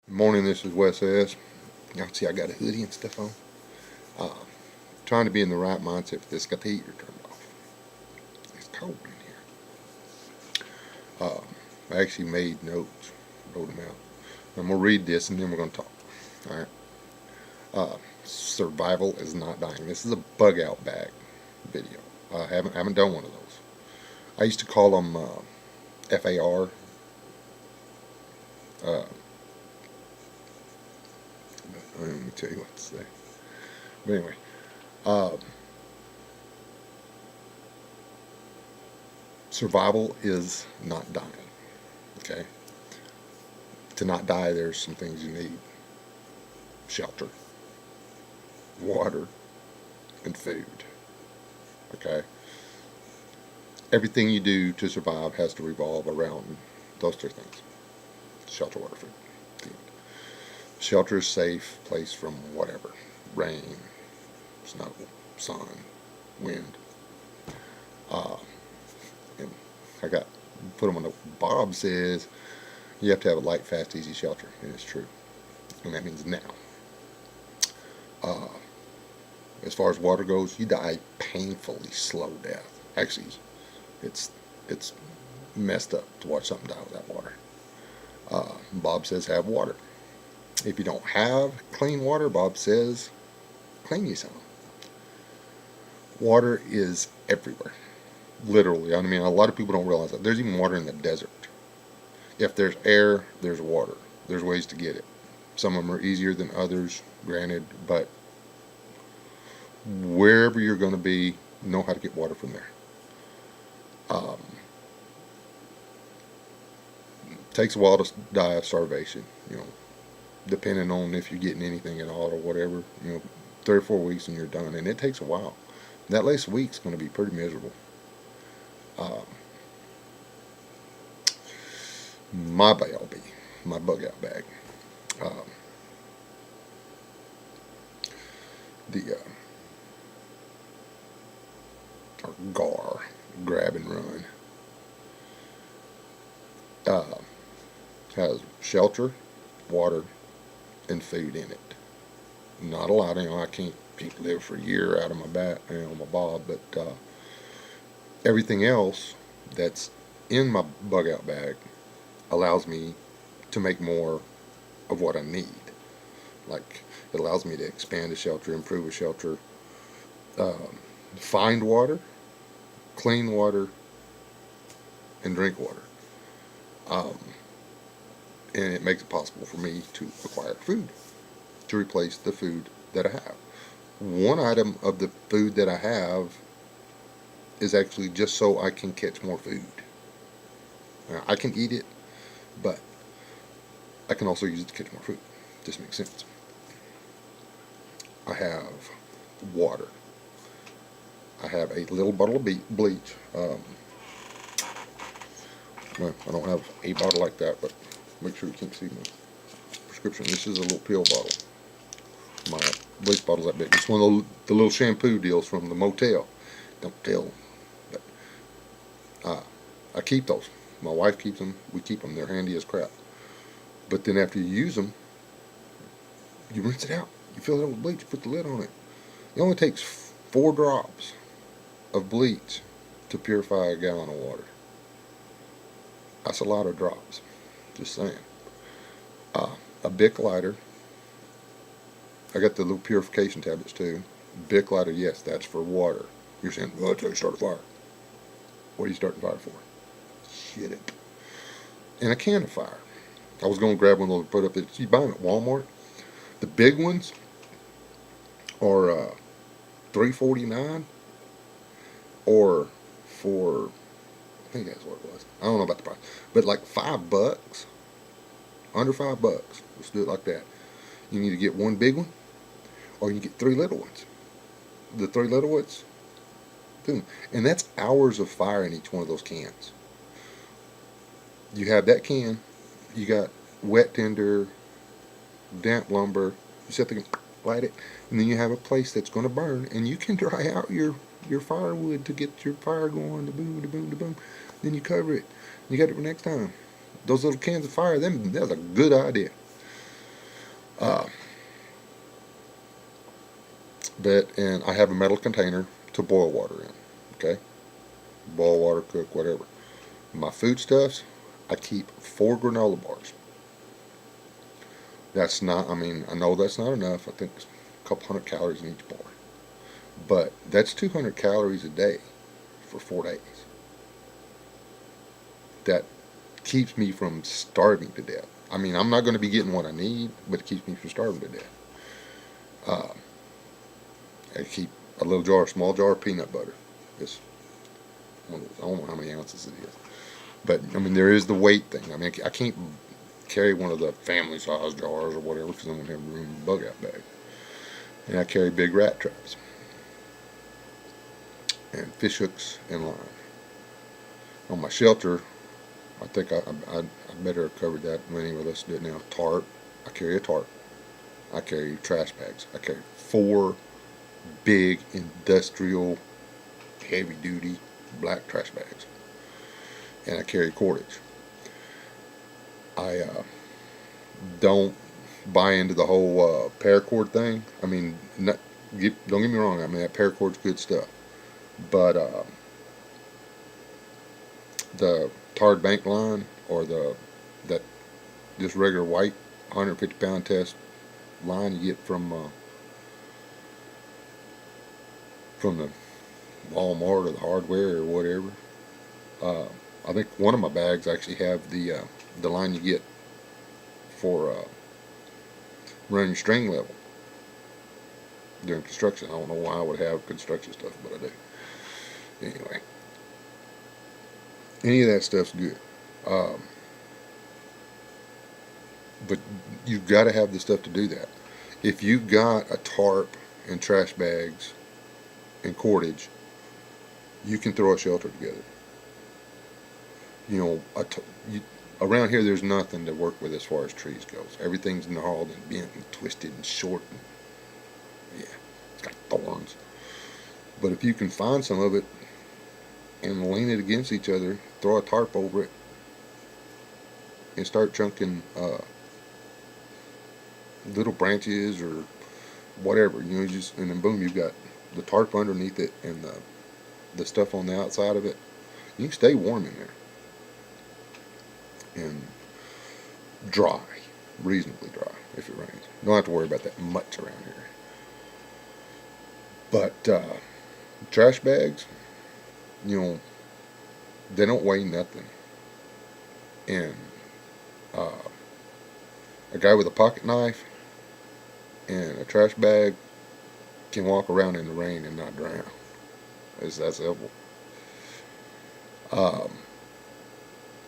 Morning, this is Wes S. Y'all see I got a hoodie and stuff on. Uh, Trying to be in the right mindset for this. Got the heater turned off. It's cold in here. I actually made notes, wrote them out. I'm going to read this and then we're going to talk. Alright. Survival is not dying. This is a bug out bag video. I haven't done one of those. I used to call them FAR. Let me tell you what to say. But anyway, survival is not dying. Okay? To not die, there's some things you need: shelter, water, and food. Okay? Everything you do to survive has to revolve around those three things: shelter, water, food. Shelter is safe place from whatever: rain, snow, sun, wind. And I got put them on the B.O.B says you have to have a light, fast, easy shelter, and it's true. And that means now. As far as water goes, you die painfully slow death. Actually, it's messed up to watch something die without water. B.O.B says have water. If you don't have clean water, B.O.B says clean you some. Water is everywhere. Literally. I mean, a lot of people don't realize that. There's even water in the desert. If there's air, there's water. There's ways to get it. Some of them are easier than others, granted, but wherever you're going to be, know how to get water from there. Takes a while to die of starvation, depending on if you're getting anything at all or whatever. 3 or 4 weeks and you're done, and it takes a while. That last week's going to be pretty miserable. My B.O.B, my bug out bag. Or GAR, grab and run, has shelter, water, and food in it. Not a lot. I can't live for a year out of my my B.O.B, but everything else that's in my bug out bag allows me to make more of what I need. Like, it allows me to expand a shelter, improve a shelter, find water, clean water, and drink water. And it makes it possible for me to acquire food to replace the food that I have. One item of the food that I have is actually just so I can catch more food. Now, I can eat it, but I can also use it to catch more food. This makes sense. I have water. I have a little bottle of bleach. Well, I don't have a bottle like that, but make sure you can't see my prescription. This is a little pill bottle. My bleach bottle's that big. It's one of the little shampoo deals from the motel. Don't tell, but I keep those. My wife keeps them. We keep them. They're handy as crap. But then after you use them, you rinse it out. You fill it up with bleach. You put the lid on it. It only takes 4 drops of bleach to purify a gallon of water. That's a lot of drops. Just saying. A Bic lighter. I got the little purification tablets too. Bic lighter, yes, that's for water. You're saying, well, that's how you start a fire. What are you starting a fire for? Shit it. And a can of fire. I was going to grab one of those, put up there. You buy them at Walmart. The big ones are $3.49 or for, I think that's what it was. I don't know about the price, but like $5, under $5. Let's do it like that. You need to get one big one, or you can get 3 little ones. The 3 little ones, boom, and that's hours of fire in each one of those cans. You have that can. You got wet tinder, damp lumber. You set the light it, and then you have a place that's going to burn, and you can dry out your firewood to get your fire going. The boom, the boom, the boom. Then you cover it. You got it for next time. Those little cans of fire, that's a good idea. Uh, and I have a metal container to boil water in. Okay, boil water, cook, whatever. My foodstuffs, I keep 4 granola bars. That's not. I mean, I know that's not enough. I think it's a couple hundred calories in each bar, but that's 200 calories a day for 4 days. That keeps me from starving to death. I mean, I'm not going to be getting what I need, but it keeps me from starving to death. Uh, I keep a little jar, small jar of peanut butter. It's one of those, I don't know how many ounces it is, but I mean, there is the weight thing. I mean, I can't carry one of the family size jars or whatever because I'm going to have room in the bug out bag. And I carry big rat traps and fish hooks and line. On my shelter, I think I better have covered that. Anyway, let's do it now. Tarp. I carry a tarp. I carry trash bags. I carry 4 big industrial heavy duty black trash bags. And I carry cordage. I don't buy into the whole paracord thing. I mean, don't get me wrong. I mean, that paracord's good stuff. But the tarred bank line or that just regular white 150-pound test line you get from the Walmart or the hardware or whatever. I think one of my bags actually have the line you get for running your string level during construction. I don't know why I would have construction stuff, but I do. Anyway, any of that stuff's good. But you've got to have the stuff to do that. If you've got a tarp and trash bags and cordage, you can throw a shelter together. You know, around here there's nothing to work with as far as trees goes. Everything's gnarled and bent and twisted and short. And, yeah, it's got thorns. But if you can find some of it and lean it against each other, throw a tarp over it, and start chunking little branches or whatever, you know, and then boom, you've got the tarp underneath it and the stuff on the outside of it. You can stay warm in there and dry, reasonably dry if it rains. You don't have to worry about that much around here. But trash bags, you know, they don't weigh nothing. And a guy with a pocket knife and a trash bag can walk around in the rain and not drown. It's that simple.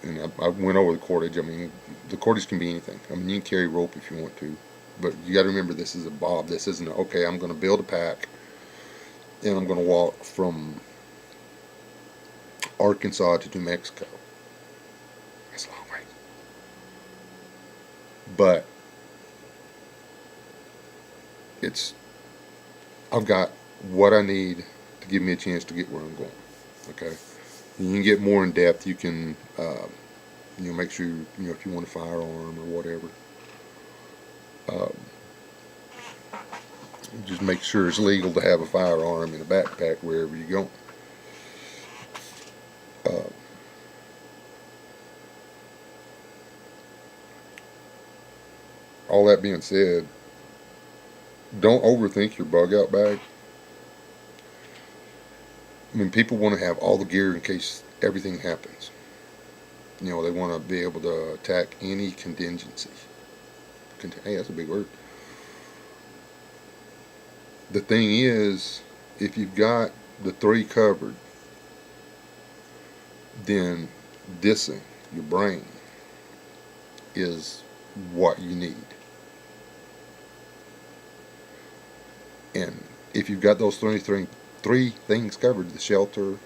And I went over the cordage. I mean, the cordage can be anything. I mean, you can carry rope if you want to, but you got to remember this is a bob. This isn't okay. I'm going to build a pack, and I'm going to walk from Arkansas to New Mexico. That's a long way. But I've got what I need to give me a chance to get where I'm going. Okay. You can get more in depth. You can, make sure, if you want a firearm or whatever, just make sure it's legal to have a firearm in a backpack wherever you go. All that being said, don't overthink your bug out bag. I mean, people want to have all the gear in case everything happens. They want to be able to attack any contingency. Hey, that's a big word. The thing is, if you've got the 3 covered, then this thing, your brain, is what you need. And if you've got those three things covered, the shelter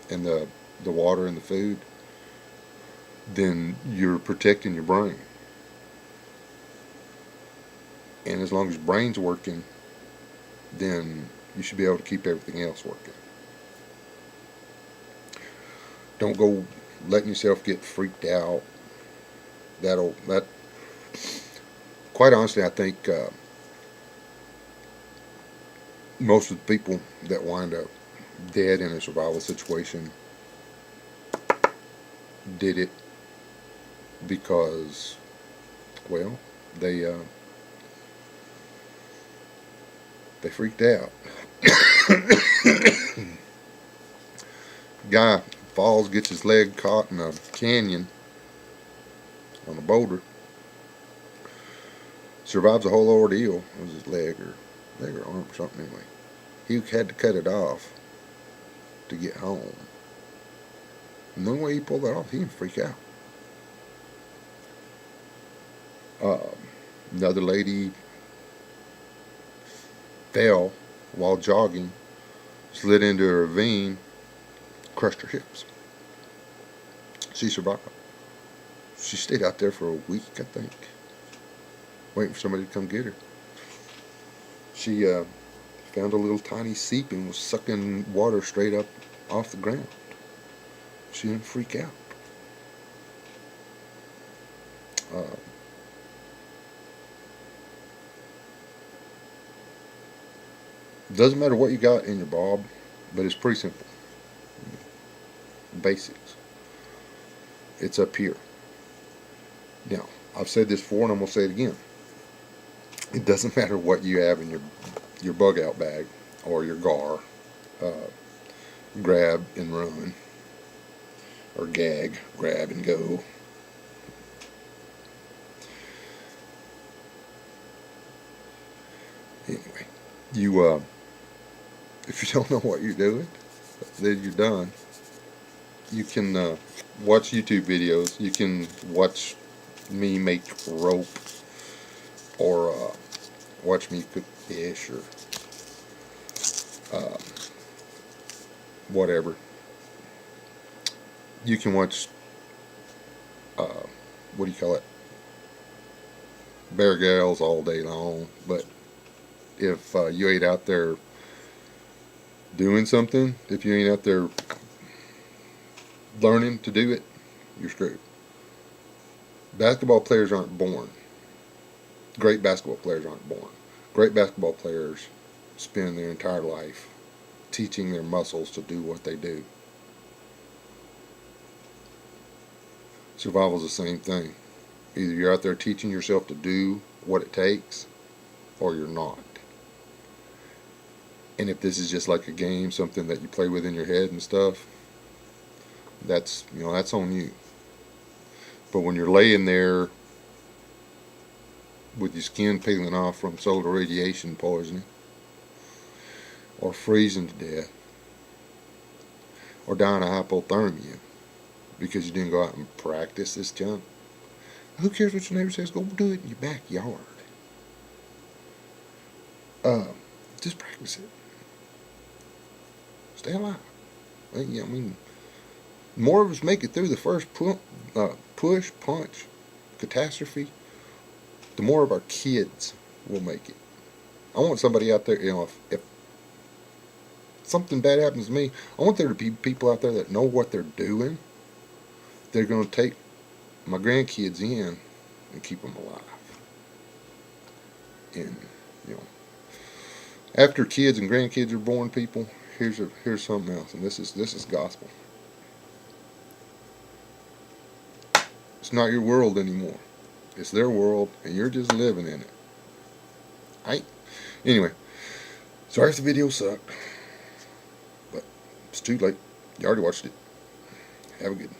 and the water and the food, then you're protecting your brain. And as long as your brain's working, then you should be able to keep everything else working. Don't go letting yourself get freaked out. quite honestly, I think most of the people that wind up dead in a survival situation did it because, well, they uh, they freaked out. Guy falls, gets his leg caught in a canyon on a boulder, survives the whole ordeal. It was his leg or arm or something anyway. He had to cut it off to get home. And the only way he pulled that off, he didn't freak out. Uh, Another lady fell while jogging, slid into a ravine, crushed her hips. She survived. She stayed out there for a week, I think, waiting for somebody to come get her. She found a little tiny seep and was sucking water straight up off the ground. She didn't freak out. Uh, doesn't matter what you got in your bob, but it's pretty simple. Basics. It's up here. Now, I've said this before and I'm going to say it again. It doesn't matter what you have in your bug out bag or your gar. Grab and run. Or gag, grab and go. Anyway, you if you don't know what you're doing, then you're done. You can watch YouTube videos. You can watch me make rope, or watch me cook fish, or whatever. You can watch what do you call it? Bear Grylls all day long. But if you ain't out there doing something, if you ain't out there learning to do it, you're screwed. Basketball players aren't born. Great basketball players aren't born. Great basketball players spend their entire life teaching their muscles to do what they do. Survival is the same thing. Either you're out there teaching yourself to do what it takes, or you're not. And if this is just like a game, something that you play with in your head and stuff, that's on you. But when you're laying there with your skin peeling off from solar radiation poisoning, or freezing to death, or dying of hypothermia because you didn't go out and practice this junk, who cares what your neighbor says? Go do it in your backyard. Just practice it. Stay alive. More of us make it through the first push, punch, catastrophe, the more of our kids will make it. I want somebody out there, if something bad happens to me, I want there to be people out there that know what they're doing. They're going to take my grandkids in and keep them alive. And, after kids and grandkids are born, people, here's something else, and this is gospel. It's not your world anymore. It's their world, and you're just living in it. Anyway, sorry if the video sucked, but it's too late. You already watched it. Have a good one.